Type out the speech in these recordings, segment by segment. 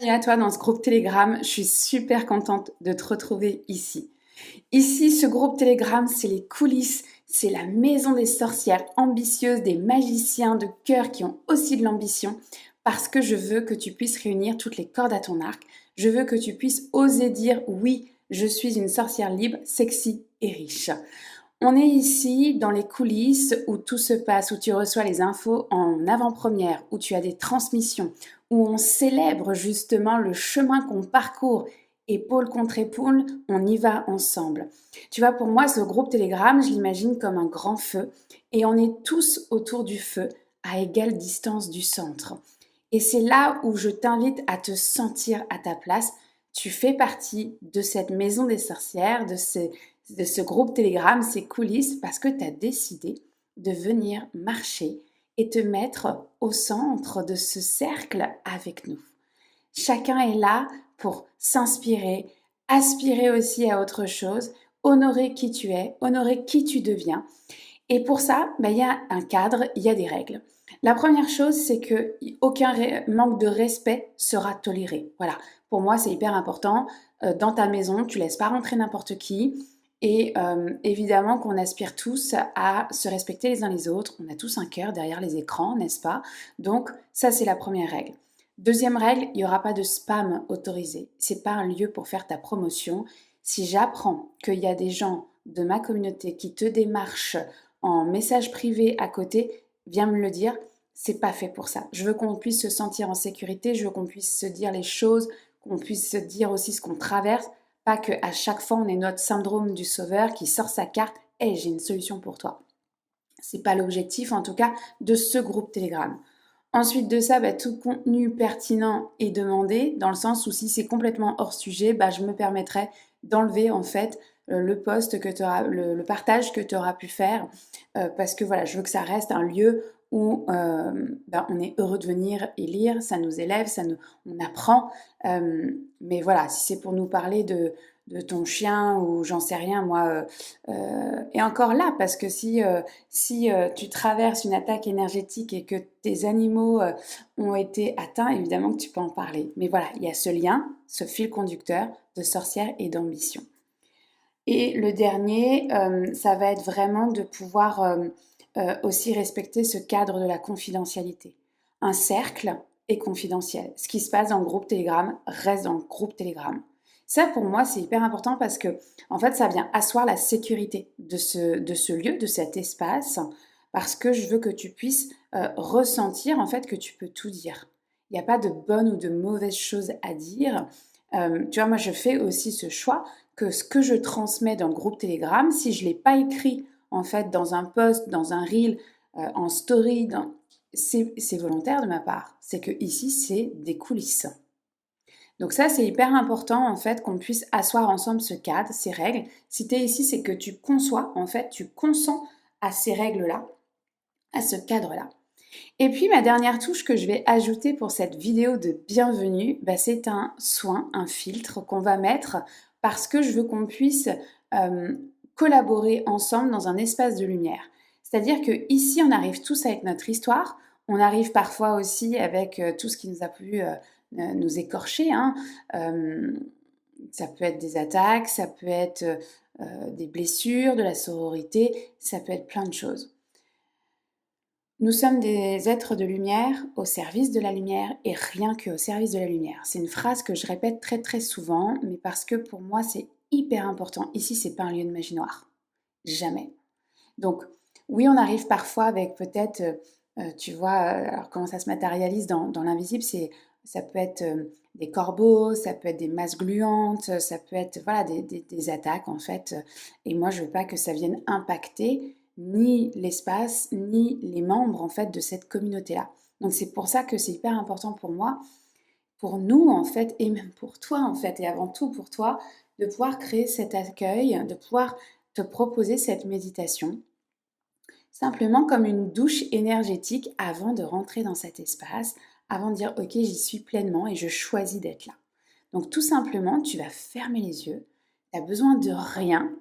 Bienvenue à toi dans ce groupe Telegram. Je suis super contente de te retrouver ici. Ici, ce groupe Telegram, c'est les coulisses, c'est la maison des sorcières ambitieuses, des magiciens de cœur qui ont aussi de l'ambition, parce que je veux que tu puisses réunir toutes les cordes à ton arc. Je veux que tu puisses oser dire oui, je suis une sorcière libre, sexy et riche. On est ici dans les coulisses où tout se passe, où tu reçois les infos en avant-première, où tu as des transmissions, où on célèbre justement le chemin qu'on parcourt. Épaule contre épaule, on y va ensemble. Tu vois, pour moi, ce groupe Telegram, je l'imagine comme un grand feu et on est tous autour du feu à égale distance du centre. Et c'est là où je t'invite à te sentir à ta place. Tu fais partie de cette maison des sorcières, de ce groupe Telegram, ces coulisses, parce que tu as décidé de venir marcher et te mettre au centre de ce cercle avec nous. Chacun est là pour s'inspirer, aspirer aussi à autre chose, honorer qui tu es, honorer qui tu deviens. Et pour ça, il y a un cadre, il y a des règles. La première chose, c'est que aucun manque de respect sera toléré. Voilà, pour moi, c'est hyper important. Dans ta maison, tu laisses pas rentrer n'importe qui. Et évidemment qu'on aspire tous à se respecter les uns les autres. On a tous un cœur derrière les écrans, n'est-ce pas? Donc ça, c'est la première règle. Deuxième règle, il n'y aura pas de spam autorisé. C'est pas un lieu pour faire ta promotion. Si j'apprends qu'il y a des gens de ma communauté qui te démarchent en message privé à côté, viens me le dire. C'est pas fait pour ça. Je veux qu'on puisse se sentir en sécurité. Je veux qu'on puisse se dire les choses, qu'on puisse se dire aussi ce qu'on traverse. Pas qu'à chaque fois, on ait notre syndrome du sauveur qui sort sa carte. Hey, j'ai une solution pour toi. C'est pas l'objectif, en tout cas, de ce groupe Telegram. Ensuite de ça, tout contenu pertinent est demandé, dans le sens où si c'est complètement hors sujet, je me permettrai d'enlever en fait le post que tu auras, le partage que tu auras pu faire, parce que voilà, je veux que ça reste un lieu où on est heureux de venir et lire, ça nous élève, on apprend. Mais voilà, si c'est pour nous parler de ton chien ou j'en sais rien, moi, et encore là, parce que si tu traverses une attaque énergétique et que tes animaux ont été atteints, évidemment que tu peux en parler. Mais voilà, il y a ce lien, ce fil conducteur de sorcière et d'ambition. Et le dernier, ça va être vraiment de pouvoir aussi respecter ce cadre de la confidentialité. Un cercle est confidentiel. Ce qui se passe dans le groupe Telegram reste dans le groupe Telegram. Ça, pour moi, c'est hyper important parce que, en fait, ça vient asseoir la sécurité de ce lieu, de cet espace, parce que je veux que tu puisses ressentir, en fait, que tu peux tout dire. Il n'y a pas de bonnes ou de mauvaises choses à dire. Tu vois, moi, je fais aussi ce choix que ce que je transmets dans le groupe Telegram, si je ne l'ai pas écrit, en fait, dans un post, dans un reel, en story, c'est volontaire de ma part. C'est que ici, c'est des coulisses. Donc ça, c'est hyper important en fait qu'on puisse asseoir ensemble ce cadre, ces règles. Si tu es ici, c'est que tu conçois, en fait, tu consens à ces règles-là, à ce cadre-là. Et puis ma dernière touche que je vais ajouter pour cette vidéo de bienvenue, c'est un soin, un filtre qu'on va mettre parce que je veux qu'on puisse collaborer ensemble dans un espace de lumière. C'est-à-dire que ici, on arrive tous avec notre histoire, on arrive parfois aussi avec tout ce qui nous a pu nous écorcher. Hein. Ça peut être des attaques, ça peut être des blessures, de la sororité, ça peut être plein de choses. Nous sommes des êtres de lumière au service de la lumière et rien qu'au service de la lumière. C'est une phrase que je répète très très souvent, mais parce que pour moi c'est hyper important. Ici, c'est pas un lieu de magie noire. Jamais. Donc, oui, on arrive parfois avec peut-être, tu vois, alors comment ça se matérialise dans l'invisible, ça peut être des corbeaux, ça peut être des masses gluantes, ça peut être voilà, des attaques en fait. Et moi, je veux pas que ça vienne impacter ni l'espace, ni les membres en fait de cette communauté-là. Donc c'est pour ça que c'est hyper important pour moi, pour nous en fait, et même pour toi en fait, et avant tout pour toi, de pouvoir créer cet accueil, de pouvoir te proposer cette méditation simplement comme une douche énergétique avant de rentrer dans cet espace, avant de dire ok, j'y suis pleinement et je choisis d'être là. Donc tout simplement, tu vas fermer les yeux, tu n'as besoin de rien.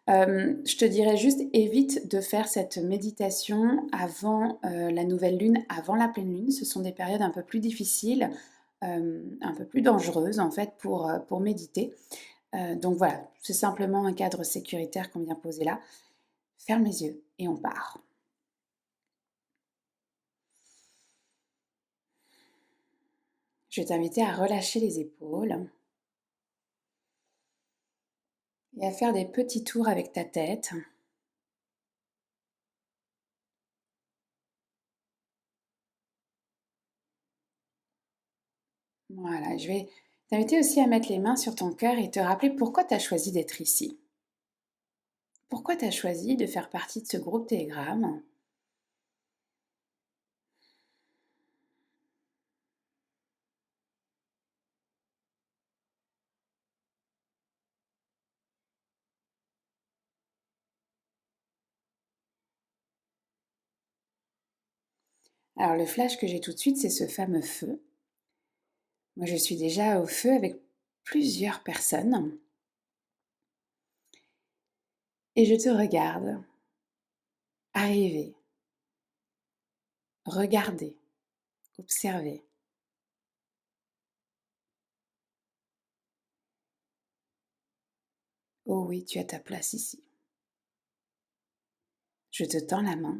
Je te dirais juste évite de faire cette méditation avant la nouvelle lune, avant la pleine lune. Ce sont des périodes un peu plus difficiles. un peu plus dangereuses en fait pour méditer. Donc voilà, c'est simplement un cadre sécuritaire qu'on vient poser là. Ferme les yeux et on part. Je vais t'inviter à relâcher les épaules et à faire des petits tours avec ta tête. Voilà, je vais t'inviter aussi à mettre les mains sur ton cœur et te rappeler pourquoi tu as choisi d'être ici. Pourquoi tu as choisi de faire partie de ce groupe Telegram? Alors le flash que j'ai tout de suite, c'est ce fameux feu. Moi, je suis déjà au feu avec plusieurs personnes et je te regarde arriver, regarder, observer. Oh oui, tu as ta place ici. Je te tends la main.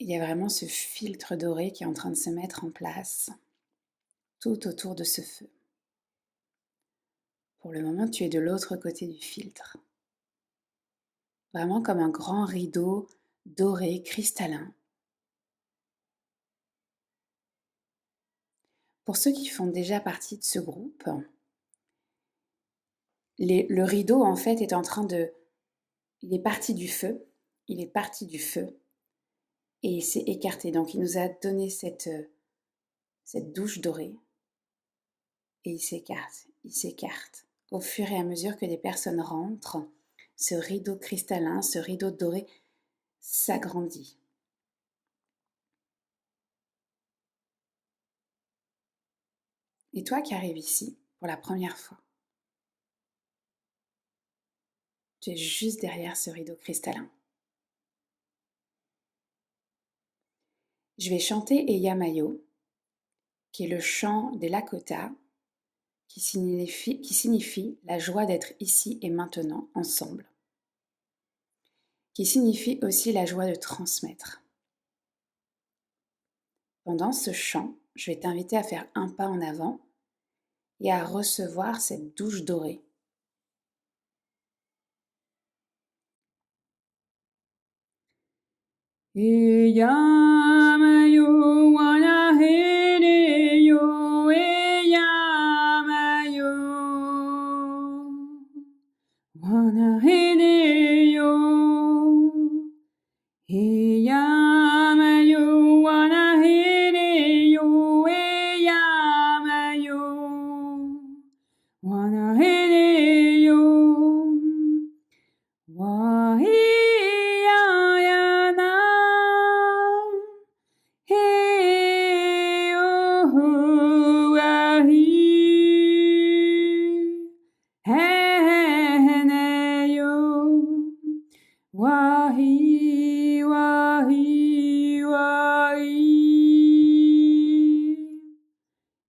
Il y a vraiment ce filtre doré qui est en train de se mettre en place tout autour de ce feu. Pour le moment, tu es de l'autre côté du filtre. Vraiment comme un grand rideau doré, cristallin. Pour ceux qui font déjà partie de ce groupe, le rideau en fait est en train de... Il est parti du feu, il est parti du feu et il s'est écarté. Donc il nous a donné cette douche dorée et il s'écarte. Au fur et à mesure que des personnes rentrent, ce rideau cristallin, ce rideau doré s'agrandit. Et toi qui arrives ici pour la première fois, tu es juste derrière ce rideau cristallin. Je vais chanter Eyamayo, qui est le chant des Lakota, qui signifie la joie d'être ici et maintenant ensemble, qui signifie aussi la joie de transmettre. Pendant ce chant, je vais t'inviter à faire un pas en avant et à recevoir cette douche dorée. Eyamayo wanahereyo eyamayo wanahereyo eyamayo wanahereyo eyamayo wanahereyo wahiyayana heohuahi heneyo wahi wahi wahi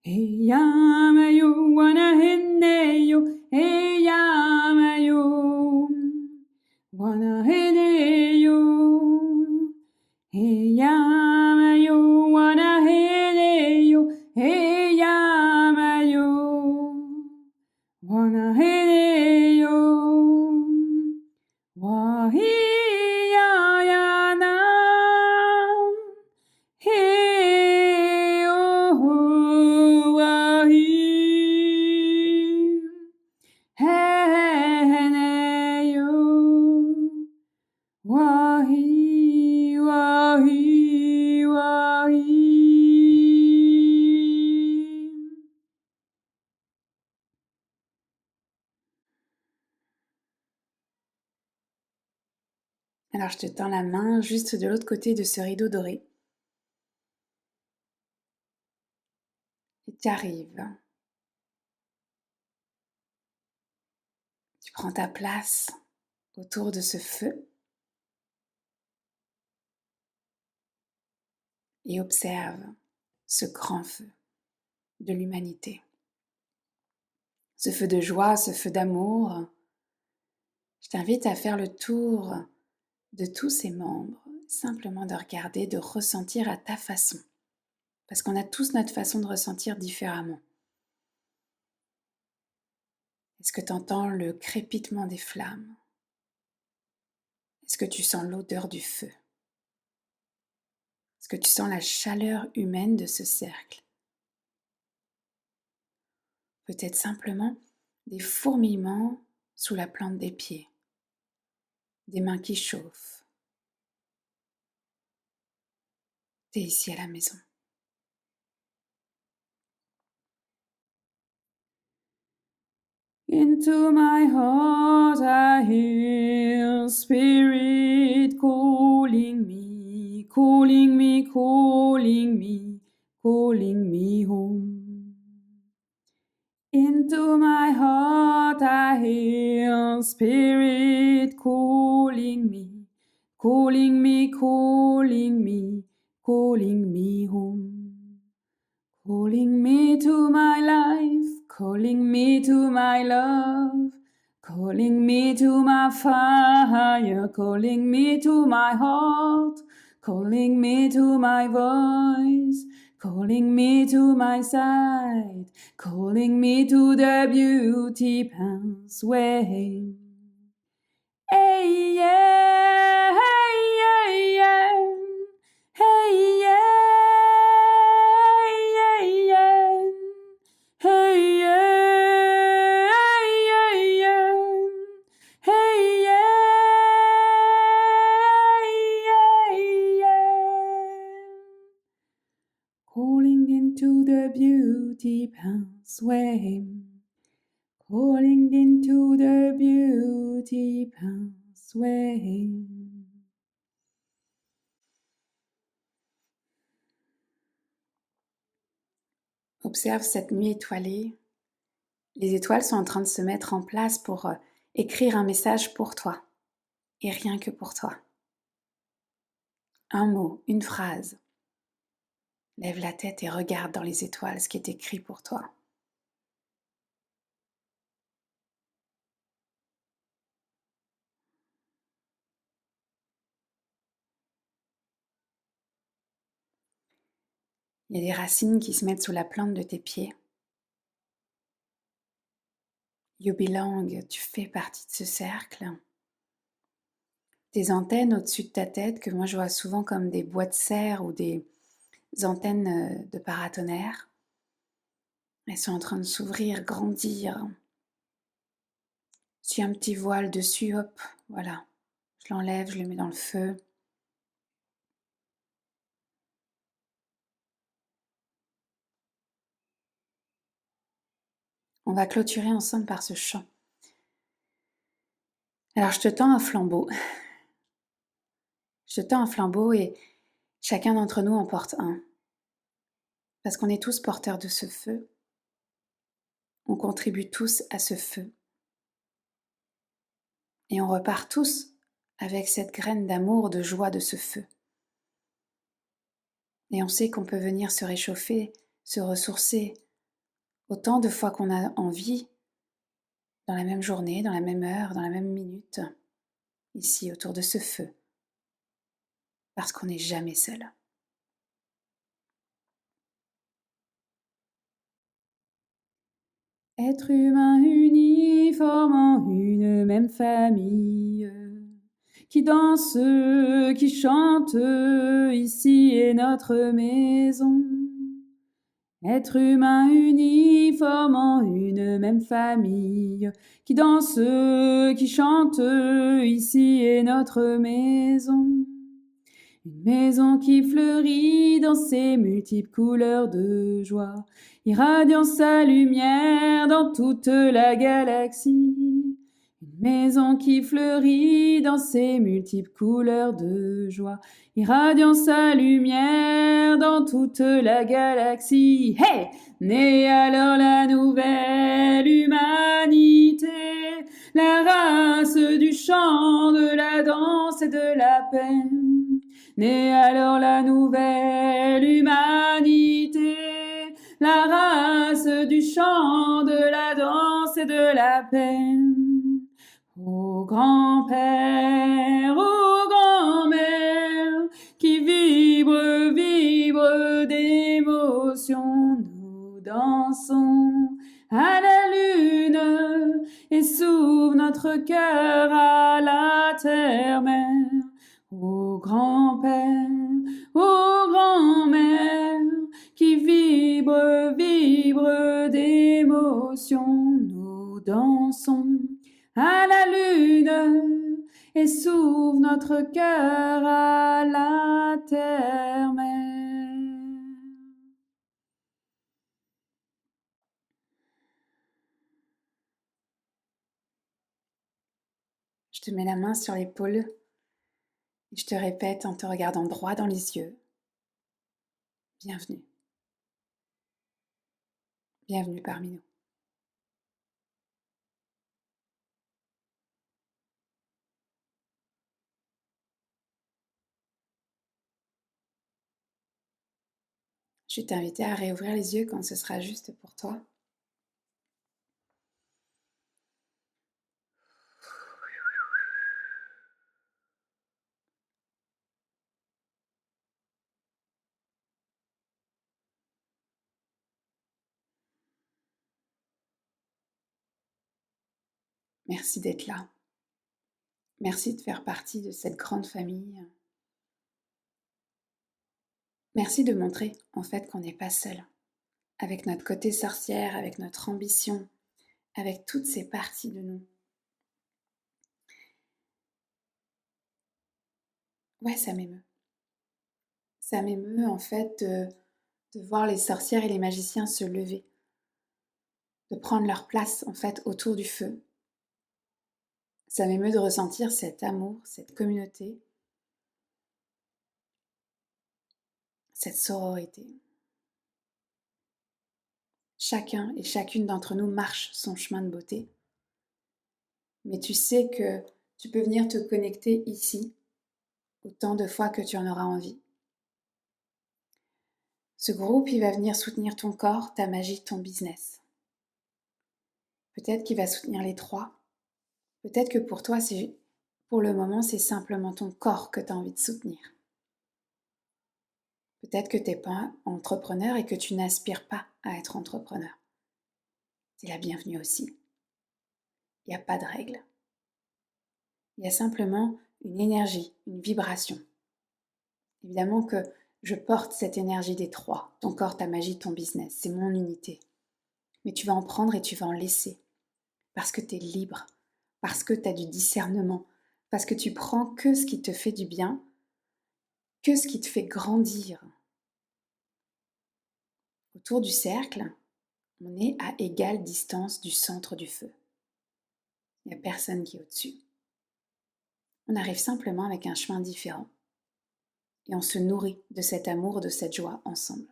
eyamayo wanaheneyo eyamayo wanaheneyo eyamayo wanaheneyo eyamayo wanaheneyo wahiyayana heohuahi heneyo wahi wahi wahi. Alors je te tends la main juste de l'autre côté de ce rideau doré. Et tu arrives. Tu prends ta place autour de ce feu. et observe ce grand feu de l'humanité. Ce feu de joie, ce feu d'amour. Je t'invite à faire le tour de tous ses membres, simplement de regarder, de ressentir à ta façon. Parce qu'on a tous notre façon de ressentir différemment. Est-ce que tu entends le crépitement des flammes? Est-ce que tu sens l'odeur du feu? Est-ce que tu sens la chaleur humaine de ce cercle? Peut-être simplement des fourmillements sous la plante des pieds, des mains qui chauffent. Tu es ici à la maison. Into my heart I hear spirit calling me, calling me, calling me, calling me home. Into my heart I hear spirit calling me, calling me, calling me, calling me home. Calling me to my life, calling me to my love, calling me to my fire, calling me to my heart, calling me to my voice, calling me to my side, calling me to the beauty pathway. Hey yeah, hey yeah, yeah. Hey yeah, yeah, yeah. Hey yeah, yeah, yeah. Hey yeah, yeah, yeah. Calling into the beauty pathway. Calling into the beauty pathway. Observe cette nuit étoilée. Les étoiles sont en train de se mettre en place pour écrire un message pour toi, et rien que pour toi. Un mot, une phrase. Lève la tête et regarde dans les étoiles ce qui est écrit pour toi. Il y a des racines qui se mettent sous la plante de tes pieds. You belong, tu fais partie de ce cercle. Des antennes au-dessus de ta tête que moi je vois souvent comme des bois de serre ou des antennes de paratonnerre. Elles sont en train de s'ouvrir, grandir. S'il y a un petit voile dessus, hop, voilà. Je l'enlève, je le mets dans le feu. On va clôturer ensemble par ce chant. Alors je te tends un flambeau. Je te tends un flambeau et chacun d'entre nous en porte un. Parce qu'on est tous porteurs de ce feu. On contribue tous à ce feu. Et on repart tous avec cette graine d'amour, de joie de ce feu. Et on sait qu'on peut venir se réchauffer, se ressourcer autant de fois qu'on a envie, dans la même journée, dans la même heure, dans la même minute, ici autour de ce feu. Parce qu'on n'est jamais seul. Être humain unis formant une même famille, qui danse, qui chante, ici est notre maison. Être humain unis formant une même famille, qui danse, qui chante, ici est notre maison. Une maison qui fleurit dans ses multiples couleurs de joie, irradiant sa lumière dans toute la galaxie. Une maison qui fleurit dans ses multiples couleurs de joie, irradiant sa lumière dans toute la galaxie. Hey! Née alors la nouvelle humanité, la race du chant, de la danse et de la paix. Naît alors la nouvelle humanité, la race du chant, de la danse et de la peine. Ô grand-père, ô grand-mère, qui vibre d'émotion, nous dansons à la lune et s'ouvre notre cœur à la terre-mère. Ô grand-père, ô grand-mère, qui vibre d'émotion, nous dansons à la lune et s'ouvre notre cœur à la terre-mère. Je te mets la main sur l'épaule et je te répète en te regardant droit dans les yeux. Bienvenue. Bienvenue parmi nous. Je vais t'inviter à réouvrir les yeux quand ce sera juste pour toi. Merci d'être là. Merci de faire partie de cette grande famille. Merci de montrer en fait qu'on n'est pas seul, avec notre côté sorcière, avec notre ambition, avec toutes ces parties de nous. Ouais, ça m'émeut. Ça m'émeut en fait de voir les sorcières et les magiciens se lever, de prendre leur place en fait autour du feu. Ça m'émeut de ressentir cet amour, cette communauté, cette sororité. Chacun et chacune d'entre nous marche son chemin de beauté. Mais tu sais que tu peux venir te connecter ici autant de fois que tu en auras envie. Ce groupe, il va venir soutenir ton corps, ta magie, ton business. Peut-être qu'il va soutenir les trois. Peut-être que pour toi, pour le moment, c'est simplement ton corps que tu as envie de soutenir. Peut-être que tu n'es pas entrepreneur et que tu n'aspires pas à être entrepreneur. C'est la bienvenue aussi. Il n'y a pas de règle. Il y a simplement une énergie, une vibration. Évidemment que je porte cette énergie des trois. Ton corps, ta magie, ton business. C'est mon unité. Mais tu vas en prendre et tu vas en laisser. Parce que tu es libre. Parce que tu as du discernement. Parce que tu prends que ce qui te fait du bien, que ce qui te fait grandir. Autour du cercle, on est à égale distance du centre du feu. Il n'y a personne qui est au-dessus. On arrive simplement avec un chemin différent. Et on se nourrit de cet amour, de cette joie ensemble.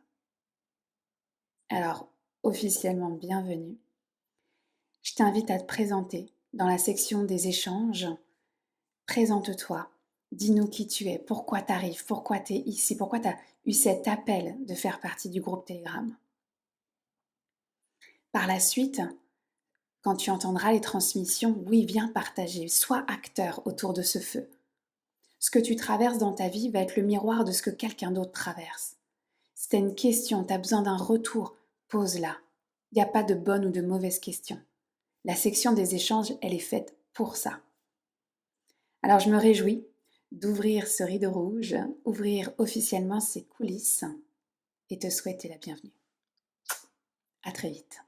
Alors, officiellement bienvenue. Je t'invite à te présenter dans la section des échanges. Présente-toi, dis-nous qui tu es, pourquoi tu arrives, pourquoi tu es ici, pourquoi tu as eu cet appel de faire partie du groupe Telegram. Par la suite, quand tu entendras les transmissions, oui, viens partager, sois acteur autour de ce feu. Ce que tu traverses dans ta vie va être le miroir de ce que quelqu'un d'autre traverse. Si tu as une question, tu as besoin d'un retour, pose-la. Il n'y a pas de bonne ou de mauvaise question. La section des échanges, elle est faite pour ça. Alors je me réjouis d'ouvrir ce rideau rouge, ouvrir officiellement ces coulisses et te souhaiter la bienvenue. À très vite.